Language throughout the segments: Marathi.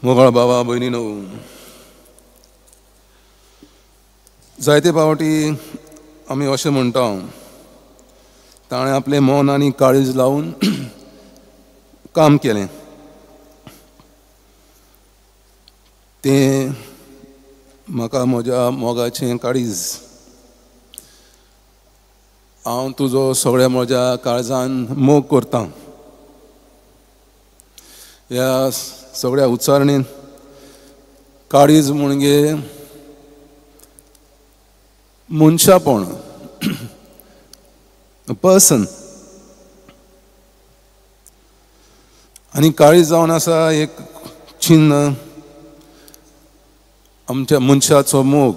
मोगाळ बाबा भयणीनो, जायते फावटी आमी अशें म्हणटा ताणें आपलें मन आनी काळीज लावून काम केलें, तें म्हाका म्हज्या मोगाचें काळीज. हांव तुजो सगळ्या म्हज्या काळजान मोग करतां. ह्या सगळ्या उच्चारणेन काळीज म्हणजे मनशापण, पर्सन. आनी काळीज जावन आसा एक चिन्ह आमच्या मनशाचो मोग.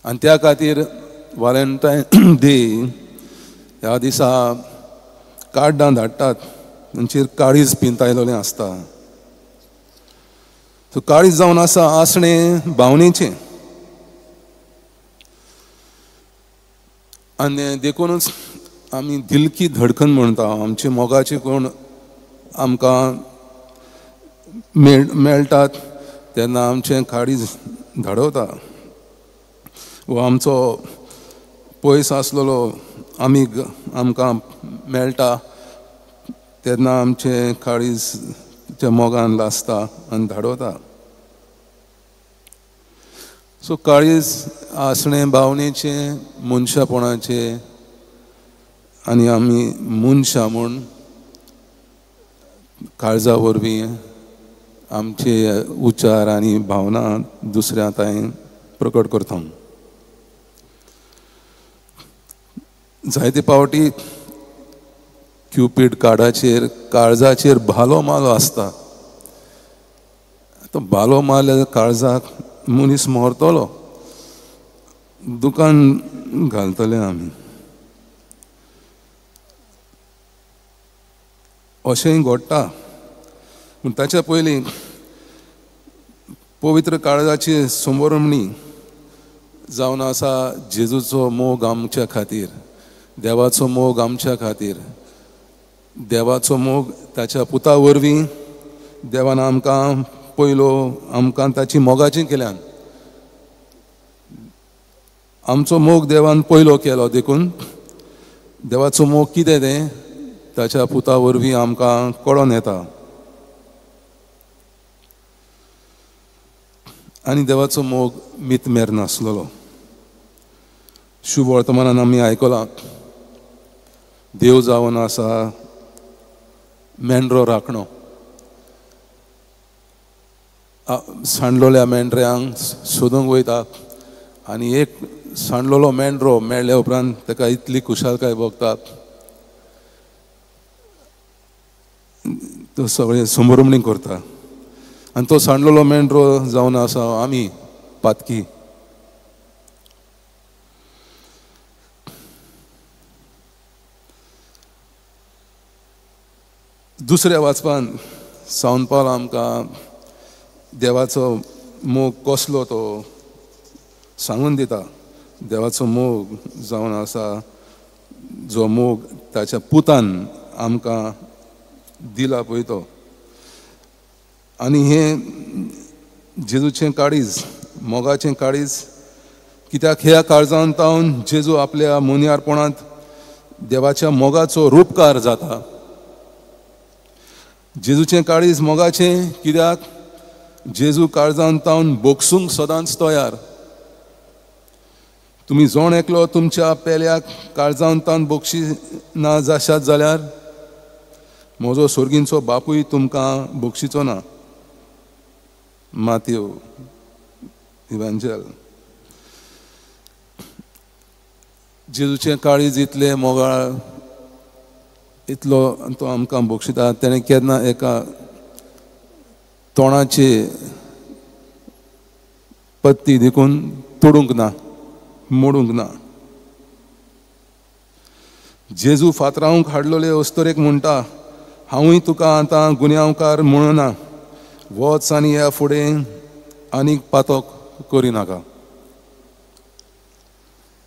आनी त्या खातीर व्हॅलेंटायन डे ह्या दिसा कार्डां धाडटात, तांचेर काळीज पिंतायलोलें आसता. सो काळीज जावन आसा आसणें भावनेचें. आनी देखूनच आमी दिल की धडकन म्हणटा. आमचे मोगाचे कोण आमकां मेळटात तेन्ना आमचें काळीज धाडवता. वो आमचो पयस आसलेलो आमीग आमकां मेळटा तेन्ना आमचें काळीज त्या मोगान लासता आनी धाडवता. सो काळीज आसणें भावनेचें, मनशापणाचें, आनी आमी मनशां म्हूण काळजा वरवीं आमचे उच्चार आनी भावना दुसऱ्या ताईं प्रकट करता. जायते फावटी क्युपीड कार्डाचेर काळजाचेर भालो मालो आसता. तो भालो मारल्या काळजाक मनीस मरतलो, दुकान घालतले आमी. अशेंय घडटा. पूण ताच्या पयलीं पवित्र काळजाची संभरमणी जावन आसा जेजूचो मोग आमच्या खातीर, देवाचो मोग आमच्या खातीर. देवाचो मोग ताच्या पुता वरवीं देवान आमकां पयलो आमकां ताची मोगाचें केल्यान. आमचो मोग देवान पयलो केलो, देखून देवाचो मोग कितें तें ताच्या पुता वरवीं आमकां कळोन येता. आनी देवाचो मोग मितमेर नासलेलो. शुभ वर्तमानान आमी आयकलां देव जावन आसा मेंढरो राखणो. सांडलोल्या मेंढऱ्यांक सोदूंक वयता आनी एक सांडलोलो मेंढरो मेळ्ळ्या उपरांत ताका इतली खुशालकाय भोगता. तो सगळें संभरमणी करता. आनी तो सांडलोलो मेंढरो जावन आसा आमी पातकी. दुसऱ्या वाचपान सावन पावल आमकां देवाचो मोग कसलो तो सांगून दिता. देवाचो मोग जावन आसा जो मोग ताच्या पुतान आमकां दिला पळय तो. आनी हें जेजूचें काळीज, मोगाचें काळीज. कित्याक ह्या काळजांत तावन जेजू आपल्या मुनियारपणांत देवाच्या मोगाचो रूपकार जाता. जेजूचें काळीज मोगाचें कित्याक जेजू काळजांत तावन बोगसूंक सदांच तयार. तुमी जोण एकलो तुमच्या पेल्याक काळजांत तावन बोगशी ना जाशात जाल्यार म्हजो स्वर्गींचो बापूय तुमकां बोगशीचो ना. माथ्यू इव्हांजल. जेजूचें काळीज इतलें मोगाळ, इतलो तो आमकां बोगशिता. तेणें केन्ना एका तोंडाची पत्ती देखून तोडूंक ना, मोडूंक ना. जेजू फातरावंक हाडलोले अस्तोरेक म्हणटा, हांवूय तुका आतां गुन्यांवकार म्हणना, वच आनी ह्या फुडें आनीक पातोक करिनाका.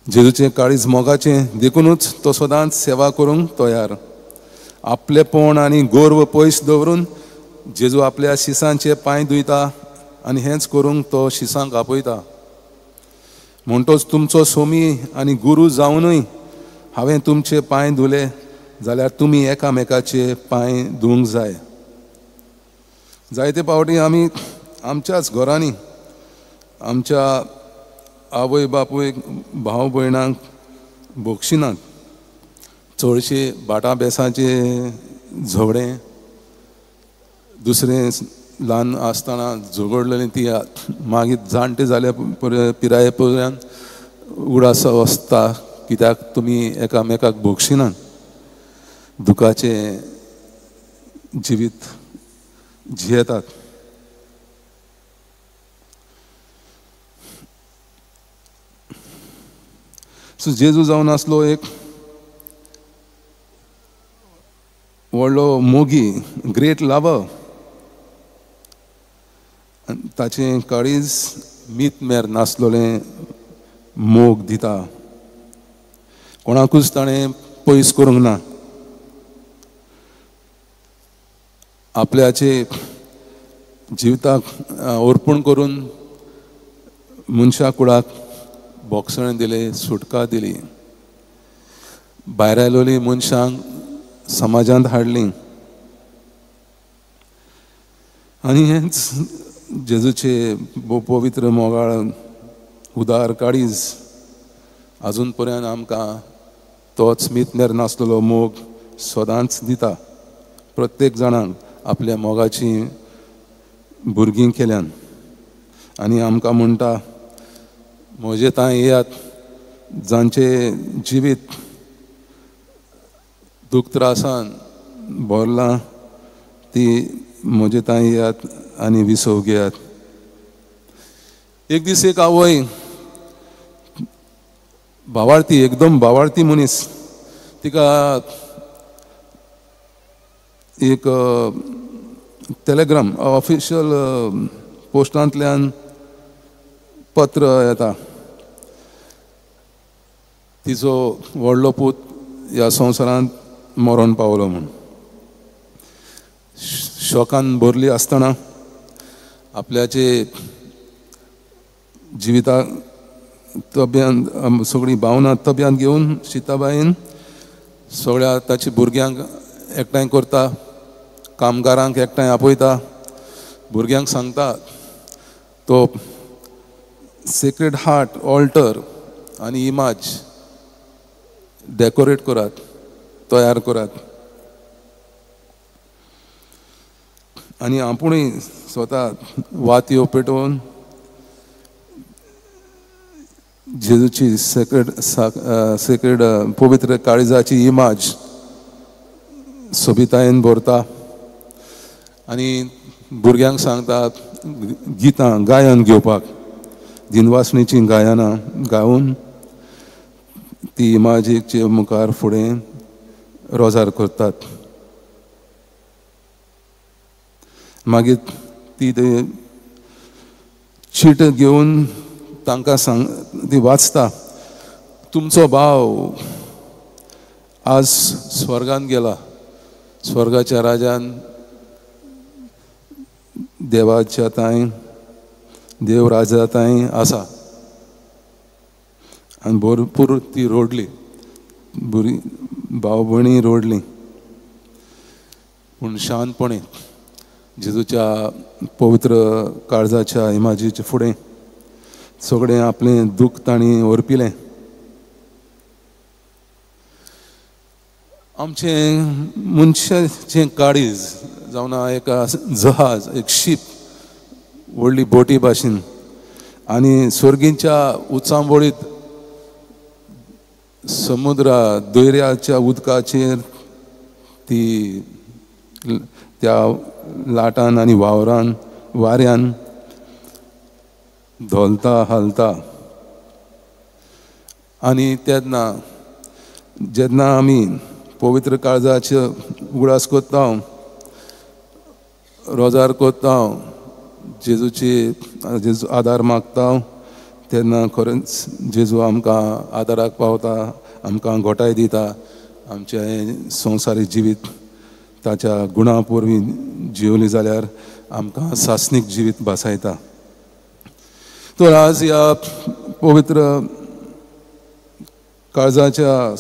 जेजूचें काळीज मोगाचें देखूनच तो सदांच सेवा करूंक तयार. आपलेपण आनी गोर्व पयस दवरून जेजू आपल्या शिसांचे पांय धुयता आनी हेंच करूंक तो शिसांक आपयता. म्हणटोच तुमचो सोमी आनी गुरू जावनूय हांवें तुमचे पांय धुले जाल्यार तुमी एकामेकाचे पांय धुवंक जाय. जायते फावटी आमी आमच्याच घरांनी आमच्या आवय बापूय भाव भयणांक बोगशिनात. चडशे भाटां बेसांचे झगडें दुसरें ल्हान आसतना झगडलेलीं ती मागीर जाणटे जाल्या पिराये पर्यंत उगडास वसता, कित्याक तुमी एकामेकाक बोगशिनात. दुखाचें जिवीत जियेतात. सो जेजू जावन आसलो एक व्हडलो मोगी, ग्रेट लवर. ताचें काळीज मीत मेर नासलोलें मोग दिता. कोणाकूच ताणें पयस करूंक ना. आपल्याचे जिविताक अर्पण करून मनशा कुळाक बोगसण दिलें, सुटका दिली. भायर आयलोलीं मनशांक समाजांत हाडलीं. आनी हेंच जेजूचे पवित्र मोगाळ उदार काळीज आजून पर्यंत आमकां तोच मीतमेर नासलेलो मोग सदांच दिता. प्रत्येक जाणांक आपल्या मोगाची भुरगीं केल्यान आनी आमकां म्हणटा, म्हजे तांय येयात जांचे जिवीत दूख त्रासान भरलां, ती म्हजे तांय येयात आनी विसव घेयात. एक दीस एक आवय भावार्थी, एकदम भावार्थी मनीस, तिका एक टॅलिग्राम ऑफिशियल पोस्टांतल्यान पत्र येता. तिचो व्हडलो पूत ह्या संवसारांत मरण पावलो म्हूण. शॉकान भरली आसतना आपल्याचे जिविताक तब्यांत सगळी भावना तब्यांत घेवन सीताबाईन सगळ्या ताची भुरग्यांक एकठांय करता, कामगारांक एकठांय आपयता, भुरग्यांक सांगता तो सेक्रेड हार्ट ऑल्टर आनी इमाज डेकोरेट करात, तयार करात. आनी आपुणूय स्वता वातयो पेटोवन जेजूची सेक्रेड पवित्र काळिजाची इमाज सोबितायेन भरता आनी भुरग्यांक सांगता गितां गायन घेवपाक, दिनवासणीची गायनां गावन ती इमाजीचे मुखार फुडें रोजार करतात. मागीर ती चीट घेवन तांकां ती वाचता, तुमचो भाव आज स्वर्गान गेला, स्वर्गाच्या राजान देवाच्या तांय देव राजा तांय आसा. आनी भरपूर ती रोडली, बुरी भाव भयणी रोडली. पूण शांतपणी जेजूच्या पवित्र काळजाच्या इमाजीचे फुडें सगळें आपलें दूख तांणी ओरपिलें. आमचें मनशाचें काळीज जावन एक जहाज, एक शीप, व्हडली बोटी भाशेन, आनी सर्गीच्या उचांबळीत समुद्रा दर्याच्या उदकाचेर ती त्या लाटान आनी वावरान वाऱ्यान धोलता हालता. आनी जेन्ना आमी पवित्र काळजाचे उगडास कोत्ता, रोजार कोत्ता, जेजू आदार मागता, तेन्ना खरेंच जेजू आमकां आदाराक पावता, आमकां घोटाय दिता. आमचें संवसारी जिवीत ताच्या गुणा परवीं जिवली जाल्यार आमकां सासणीक जिवीत भासायता. तर आज ह्या पवित्र काळजाच्या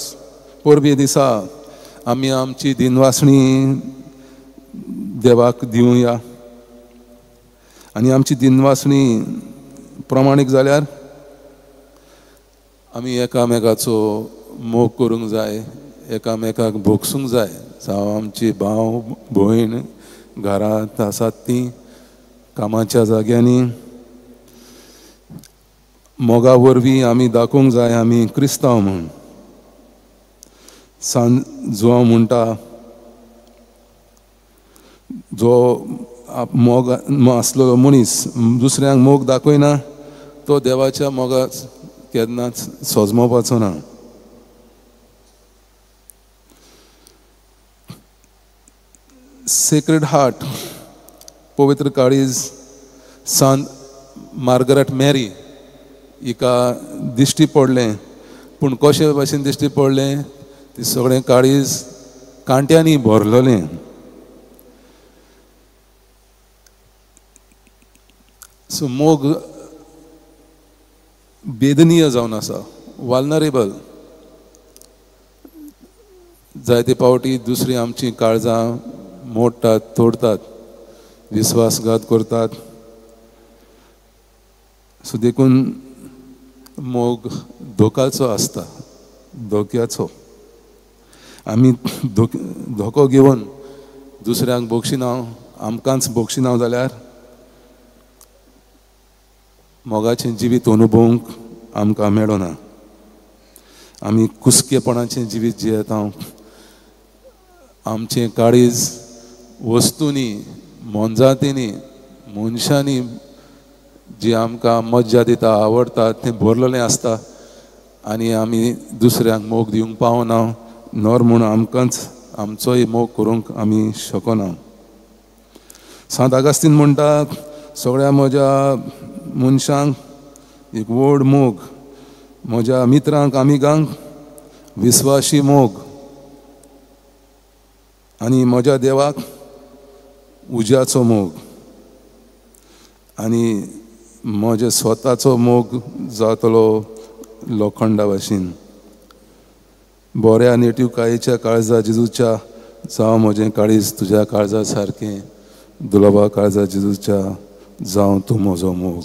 परबी दिसा आमी आमची दिनवासणी देवाक दिवया आनी आमची दिनवासणी प्रमाणीक जाल्यार आमी एकामेकाचो मोग करूंक जाय, एकामेकाक भोगसूंक जाय. जावं आमची भाव भयण घरांत आसात तीं, कामाच्या जाग्यांनी. मोगा वरवीं आमी दाखोवंक जाय आमी क्रिस्तांव म्हूण. जो म्हणटा जो मोग आसलो मनीस दुसऱ्यांक मोग दाखयना तो देवाच्या मोगाक केन्नाच सोजमोवपाचो ना. सेक्रेड हार्ट पवित्र काळीज सांत मार्गरेट मॅरी हिका दिश्टी पडलें, पूण कशे भाशेन दिश्टी पडलें ती सगळें काळीज कांट्यांनी भरलेलें. सो मोग बेदनीय जावन आसा, वाल्नरेबल. जायते पावटी दुसरी आमची काळजां मोडटात, तोडतात, विस्वासघात करतात. सो देखून मोग धोकाचो आसता, धोक्याचो. आमी धोको घेवन दुसऱ्यांक बोगशिनाव, आमकांच बोगशिनाव जाल्यार मोगाचें जिवीत अनुभवूंक आमकां मेळना. आमी कुसकेपणाचें जिवीत जियेता. आमचें काळीज वस्तूंनी, मोनजातींनी, मनशांनी जी आमकां मज्जा दिता, आवडटा तें भरलेलें आसता आनी आमी दुसऱ्यांक मोग दिवंक पावना. नॉर म्हूण आमकांच आमचोय मोग करूंक आमी शकना. सांत आगस्तीन म्हणटा सगळ्या म्हज्या मनशांक एक व्हड मोग, म्हज्या मित्रांक आमिगांक विस्वाशी मोग आनी म्हज्या देवाक उज्याचो मोग आनी म्हजे स्वताचो मोग जातलो लोखंडा भाशेन. बऱ्या नेटिवकायेच्या काळजा जेजूच्या जावं म्हजें काळीज तुज्या काळजा सारकें. दुलोबा काळजा जेजूच्या जावं तूं म्हजो मोग.